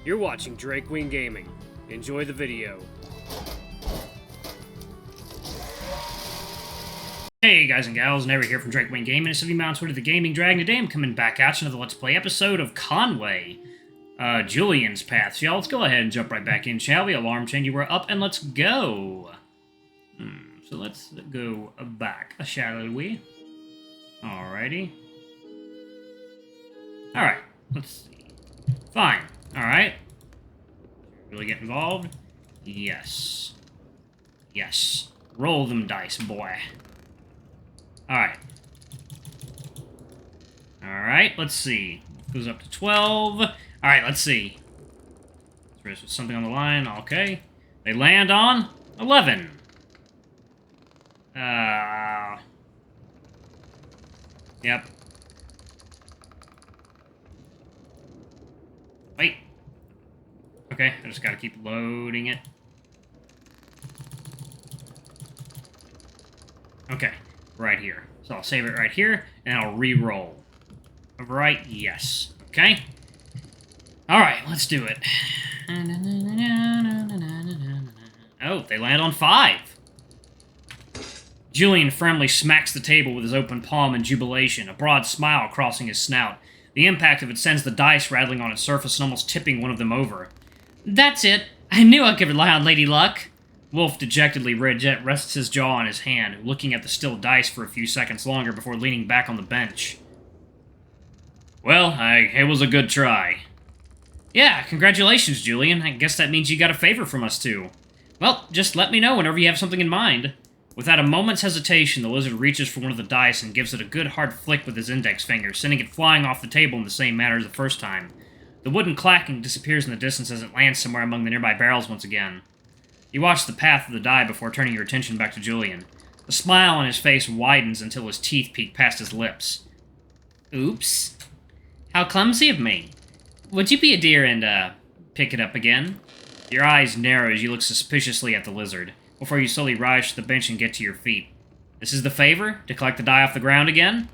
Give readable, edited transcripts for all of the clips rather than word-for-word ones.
You're watching Drake Wing Gaming. Enjoy the video. Hey guys and gals, Never here from Drake Wing Gaming, and City Mounts to the Gaming Dragon. Today I'm coming back at you another Let's Play episode of Conway, Julian's Path. So y'all, let's go ahead and jump right back in, shall we? Alarm chain, you were up, and let's go. So let's go back, shall we? Alrighty. Alright, let's see. Fine. Alright. Really get involved? Yes. Yes. Roll them dice, boy. Alright. Alright, let's see. Goes up to 12. Alright, let's see. There's something on the line. Okay. They land on 11. Yep. Wait. Okay, I just gotta keep loading it. Okay, right here. So I'll save it right here, and I'll re-roll. Right, yes. Okay? Alright, let's do it. Oh, they land on 5. Julian firmly smacks the table with his open palm in jubilation, a broad smile crossing his snout. The impact of it sends the dice rattling on its surface and almost tipping one of them over. That's it. I knew I could rely on Lady Luck. Wolf dejectedly rests his jaw on his hand, looking at the still dice for a few seconds longer before leaning back on the bench. Well, it was a good try. Yeah, congratulations, Julian. I guess that means you got a favor from us, too. Well, just let me know whenever you have something in mind. Without a moment's hesitation, the lizard reaches for one of the dice and gives it a good hard flick with his index finger, sending it flying off the table in the same manner as the first time. The wooden clacking disappears in the distance as it lands somewhere among the nearby barrels once again. You watch the path of the die before turning your attention back to Julian. The smile on his face widens until his teeth peek past his lips. Oops. How clumsy of me. Would you be a dear and, pick it up again? Your eyes narrow as you look suspiciously at the lizard, before you slowly rise to the bench and get to your feet. This is the favor? To collect the die off the ground again?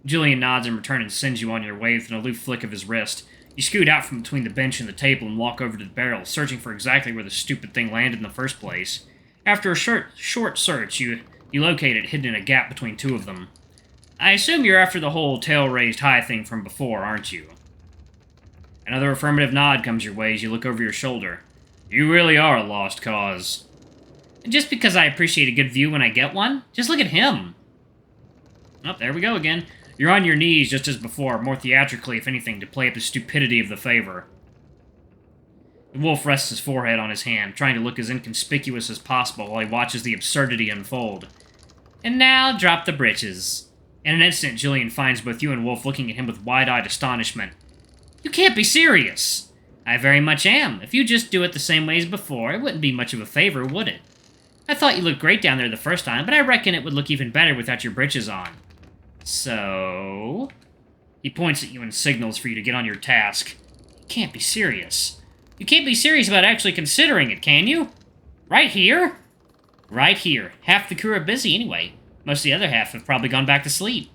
Julian nods in return and sends you on your way with an aloof flick of his wrist. You scoot out from between the bench and the table and walk over to the barrel, searching for exactly where the stupid thing landed in the first place. After a short search, you locate it hidden in a gap between two of them. I assume you're after the whole tail raised high thing from before, aren't you? Another affirmative nod comes your way as you look over your shoulder. You really are a lost cause. Just because I appreciate a good view when I get one? Just look at him! Oh, there we go again. You're on your knees just as before, more theatrically, if anything, to play up the stupidity of the favor. The wolf rests his forehead on his hand, trying to look as inconspicuous as possible while he watches the absurdity unfold. And now, drop the britches. In an instant, Julian finds both you and Wolf looking at him with wide-eyed astonishment. You can't be serious! I very much am. If you just do it the same way as before, it wouldn't be much of a favor, would it? I thought you looked great down there the first time, but I reckon it would look even better without your britches on. So... He points at you and signals for you to get on your task. You can't be serious. You can't be serious about actually considering it, can you? Right here? Right here. Half the crew are busy anyway. Most of the other half have probably gone back to sleep.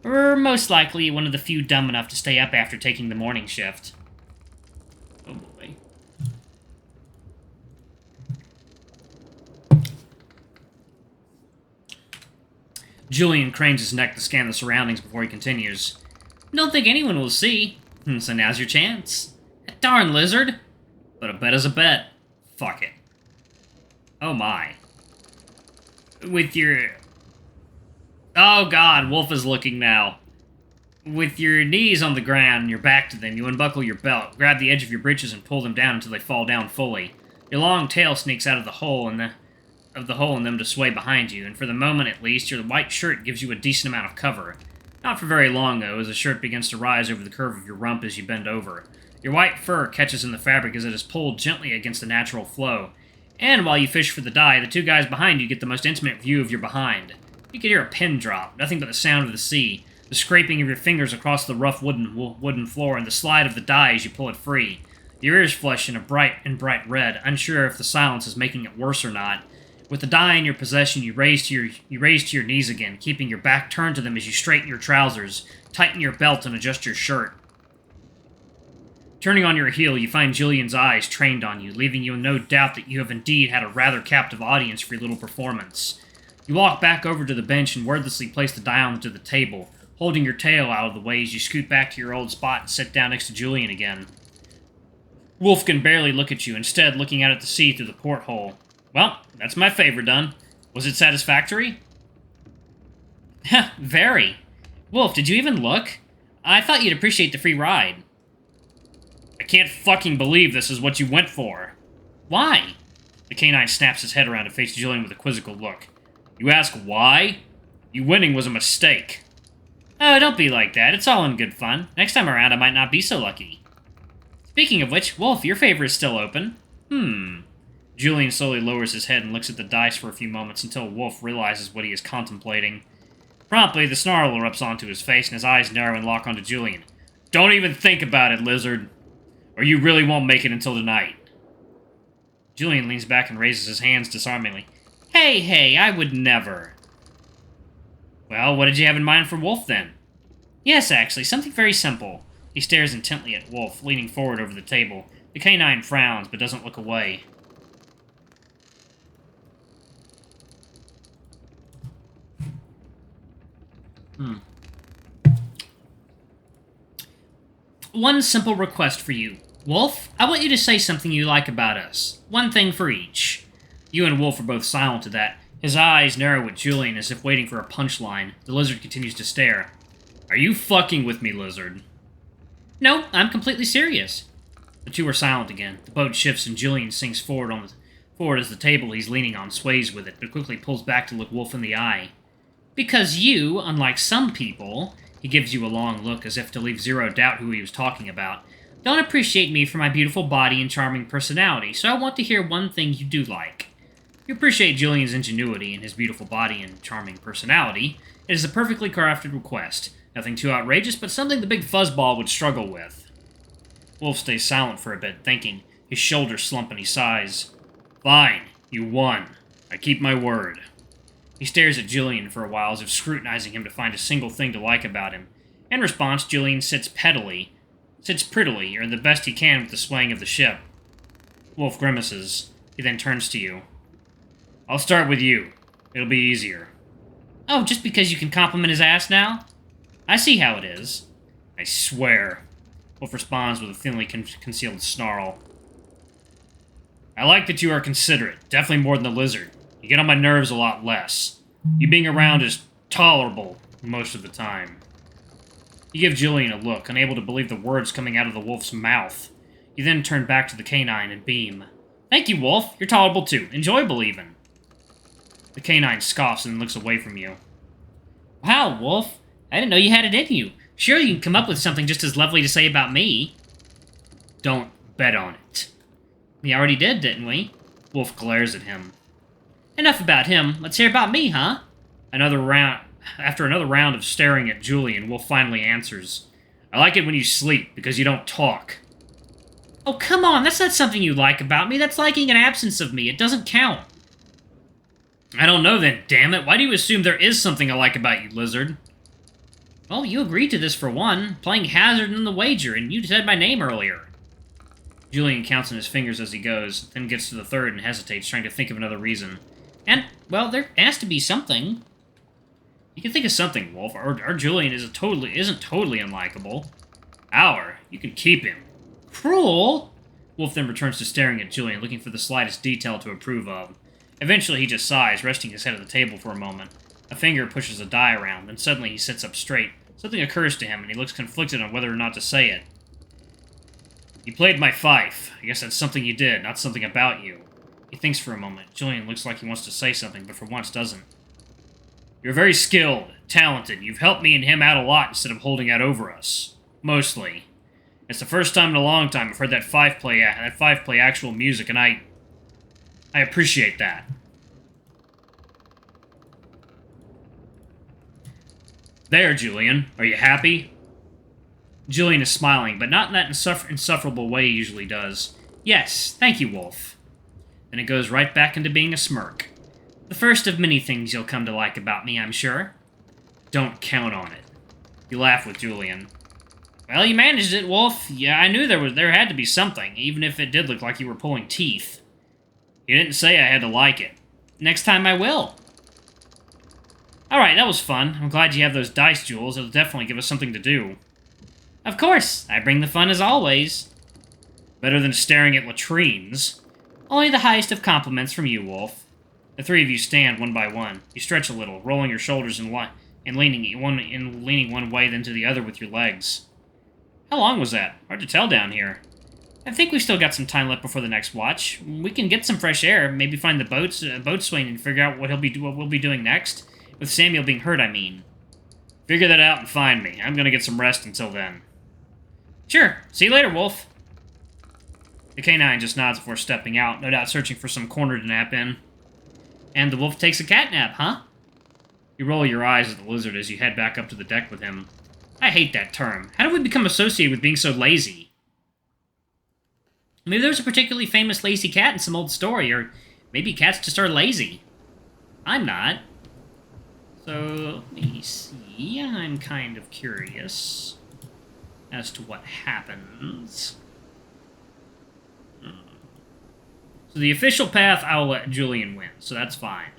Or most likely one of the few dumb enough to stay up after taking the morning shift. Oh boy. Julian cranes his neck to scan the surroundings before he continues. Don't think anyone will see. So now's your chance. Darn lizard. But a bet is a bet. Fuck it. Oh my. With your... Oh god, Wolf is looking now. With your knees on the ground and your back to them, you unbuckle your belt, grab the edge of your breeches and pull them down until they fall down fully. Your long tail sneaks out of the hole in them to sway behind you, and for the moment at least, your white shirt gives you a decent amount of cover. Not for very long, though, as the shirt begins to rise over the curve of your rump as you bend over. Your white fur catches in the fabric as it is pulled gently against the natural flow. And while you fish for the die, the two guys behind you get the most intimate view of your behind. You can hear a pin drop, nothing but the sound of the sea, the scraping of your fingers across the rough wooden floor, and the slide of the die as you pull it free. Your ears flush in a bright red, unsure if the silence is making it worse or not. With the die in your possession, you raise to your knees again, keeping your back turned to them as you straighten your trousers, tighten your belt, and adjust your shirt. Turning on your heel, you find Julian's eyes trained on you, leaving you in no doubt that you have indeed had a rather captive audience for your little performance. You walk back over to the bench and wordlessly place the die onto the table, holding your tail out of the way as you scoot back to your old spot and sit down next to Julian again. Wolf can barely look at you, instead looking out at the sea through the porthole. Well, that's my favor done. Was it satisfactory? Heh, very. Wolf, did you even look? I thought you'd appreciate the free ride. I can't fucking believe this is what you went for. Why? The canine snaps his head around to face Julian with a quizzical look. You ask why? You winning was a mistake. Oh, don't be like that. It's all in good fun. Next time around, I might not be so lucky. Speaking of which, Wolf, your favor is still open. Julian slowly lowers his head and looks at the dice for a few moments until Wolf realizes what he is contemplating. Promptly, the snarl erupts onto his face and his eyes narrow and lock onto Julian. Don't even think about it, lizard. Or you really won't make it until tonight. Julian leans back and raises his hands disarmingly. Hey, I would never. Well, what did you have in mind for Wolf, then? Yes, actually, something very simple. He stares intently at Wolf, leaning forward over the table. The canine frowns, but doesn't look away. One simple request for you. Wolf, I want you to say something you like about us. One thing for each. You and Wolf are both silent to that. His eyes narrow at Julian as if waiting for a punchline. The lizard continues to stare. Are you fucking with me, lizard? No, I'm completely serious. The two are silent again. The boat shifts and Julian sinks forward as the table he's leaning on sways with it, but quickly pulls back to look Wolf in the eye. Because you, unlike some people, he gives you a long look as if to leave zero doubt who he was talking about, don't appreciate me for my beautiful body and charming personality, so I want to hear one thing you do like. You appreciate Julian's ingenuity and his beautiful body and charming personality. It is a perfectly crafted request. Nothing too outrageous, but something the big fuzzball would struggle with. Wolf stays silent for a bit, thinking. His shoulders slump and he sighs. Fine, you won. I keep my word. He stares at Julian for a while as if scrutinizing him to find a single thing to like about him. In response, Julian sits prettily, or the best he can with the swaying of the ship. Wolf grimaces. He then turns to you. I'll start with you. It'll be easier. Oh, just because you can compliment his ass now? I see how it is. I swear. Wolf responds with a thinly concealed snarl. I like that you are considerate, definitely more than the lizard. You get on my nerves a lot less. You being around is tolerable most of the time. You give Julian a look, unable to believe the words coming out of the wolf's mouth. You then turn back to the canine and beam. Thank you, Wolf. You're tolerable too. Enjoyable, even. The canine scoffs and looks away from you. Wow, Wolf. I didn't know you had it in you. Sure, you can come up with something just as lovely to say about me. Don't bet on it. We already did, didn't we? Wolf glares at him. Enough about him. Let's hear about me, huh? After another round of staring at Julian, Wolf finally answers. I like it when you sleep, because you don't talk. Oh, come on, that's not something you like about me. That's liking an absence of me. It doesn't count. I don't know then, damn it. Why do you assume there is something I like about you, lizard? Well, you agreed to this for one, playing hazard in the wager, and you said my name earlier. Julian counts on his fingers as he goes, then gets to the third and hesitates, trying to think of another reason. And, well, there has to be something. You can think of something, Wolf. Our Julian isn't totally unlikable. You can keep him. Cruel? Wolf then returns to staring at Julian, looking for the slightest detail to approve of. Eventually he just sighs, resting his head at the table for a moment. A finger pushes a die around, then suddenly he sits up straight. Something occurs to him, and he looks conflicted on whether or not to say it. You played my fife. I guess that's something you did, not something about you. He thinks for a moment. Julian looks like he wants to say something, but for once doesn't. You're very skilled, talented. You've helped me and him out a lot instead of holding out over us. Mostly. It's the first time in a long time I've heard that fife play actual music, and I appreciate that. There, Julian. Are you happy? Julian is smiling, but not in that insufferable way he usually does. Yes, thank you, Wolf. Then it goes right back into being a smirk. The first of many things you'll come to like about me, I'm sure. Don't count on it. You laugh with Julian. Well, you managed it, Wolf. Yeah, I knew there had to be something, even if it did look like you were pulling teeth. You didn't say I had to like it. Next time I will. Alright, that was fun. I'm glad you have those dice, Jules. It'll definitely give us something to do. Of course, I bring the fun as always. Better than staring at latrines. Only the highest of compliments from you, Wolf. The three of you stand one by one. You stretch a little, rolling your shoulders and leaning one way then to the other with your legs. How long was that? Hard to tell down here. I think we've still got some time left before the next watch. We can get some fresh air, maybe find the boatswain and figure out what we'll be doing next. With Samuel being hurt, I mean. Figure that out and find me. I'm gonna get some rest until then. Sure. See you later, Wolf. The canine just nods before stepping out, no doubt searching for some corner to nap in. And the wolf takes a cat nap, huh? You roll your eyes at the lizard as you head back up to the deck with him. I hate that term. How did we become associated with being so lazy? Maybe there's a particularly famous lazy cat in some old story, or maybe cats just are lazy. I'm not. So, let me see. I'm kind of curious as to what happens. So the official path, I'll let Julian win, so that's fine.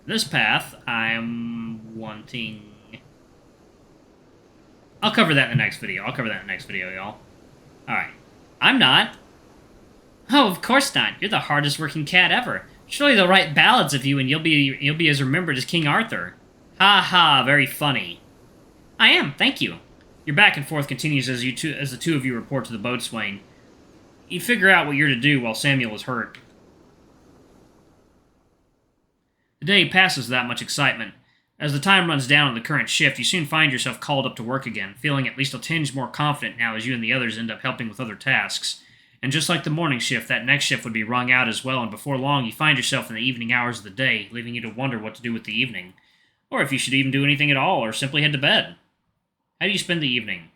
This path, I'm wanting... I'll cover that in the next video. Y'all. Alright. I'm not. Oh, of course not. You're the hardest working cat ever. Surely they'll write ballads of you and you'll be as remembered as King Arthur. Ha ha, very funny. I am, thank you. Your back and forth continues as the two of you report to the boatswain. You figure out what you're to do while Samuel is hurt. The day passes without much excitement. As the time runs down on the current shift, you soon find yourself called up to work again, feeling at least a tinge more confident now as you and the others end up helping with other tasks. And just like the morning shift, that next shift would be wrung out as well, and before long you find yourself in the evening hours of the day, leaving you to wonder what to do with the evening. Or if you should even do anything at all, or simply head to bed. How do you spend the evening?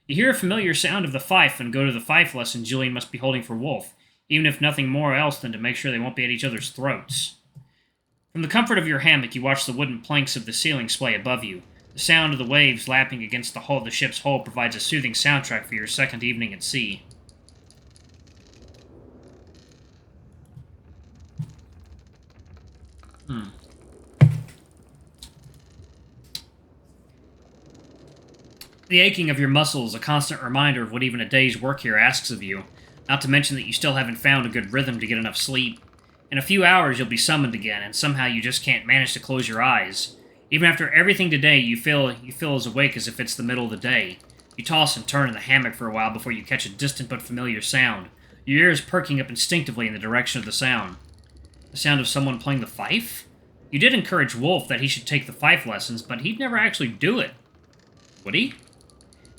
You hear a familiar sound of the fife and go to the fife lesson Julian must be holding for Wolf, even if nothing more else than to make sure they won't be at each other's throats. From the comfort of your hammock, you watch the wooden planks of the ceiling sway above you. The sound of the waves lapping against the hull of the ship's hull provides a soothing soundtrack for your second evening at sea. The aching of your muscles, a constant reminder of what even a day's work here asks of you, not to mention that you still haven't found a good rhythm to get enough sleep. In a few hours you'll be summoned again, and somehow you just can't manage to close your eyes. Even after everything today, you feel as awake as if it's the middle of the day. You toss and turn in the hammock for a while before you catch a distant but familiar sound, your ears perking up instinctively in the direction of the sound. The sound of someone playing the fife? You did encourage Wolf that he should take the fife lessons, but he'd never actually do it. Would he?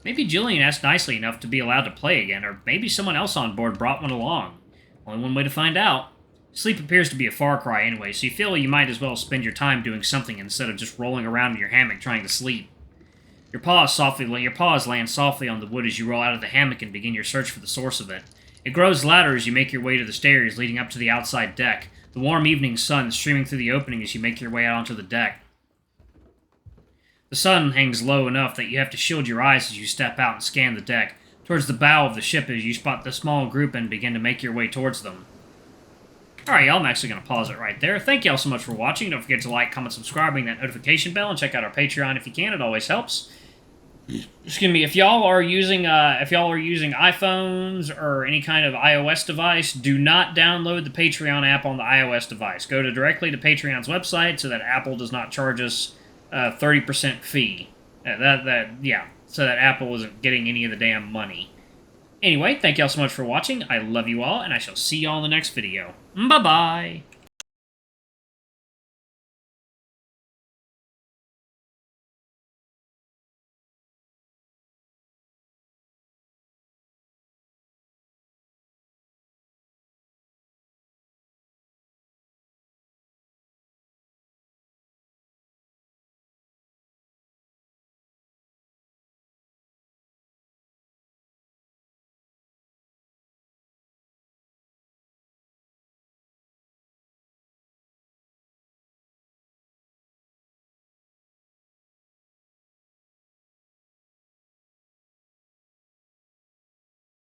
Maybe Julian asked nicely enough to be allowed to play again, or maybe someone else on board brought one along. Only one way to find out. Sleep appears to be a far cry anyway, so you feel you might as well spend your time doing something instead of just rolling around in your hammock trying to sleep. Your paws land softly on the wood as you roll out of the hammock and begin your search for the source of it. It grows louder as you make your way to the stairs leading up to the outside deck, the warm evening sun streaming through the opening as you make your way out onto the deck. The sun hangs low enough that you have to shield your eyes as you step out and scan the deck, towards the bow of the ship as you spot the small group and begin to make your way towards them. Alright, y'all, I'm actually going to pause it right there. Thank y'all so much for watching. Don't forget to like, comment, subscribe, ring that notification bell, and check out our Patreon if you can. It always helps. Excuse me, if y'all are using iPhones or any kind of iOS device, do not download the Patreon app on the iOS device. Go directly to Patreon's website so that Apple does not charge us 30% fee. So that Apple isn't getting any of the damn money. Anyway, thank y'all so much for watching. I love you all, and I shall see y'all in the next video. Bye-bye!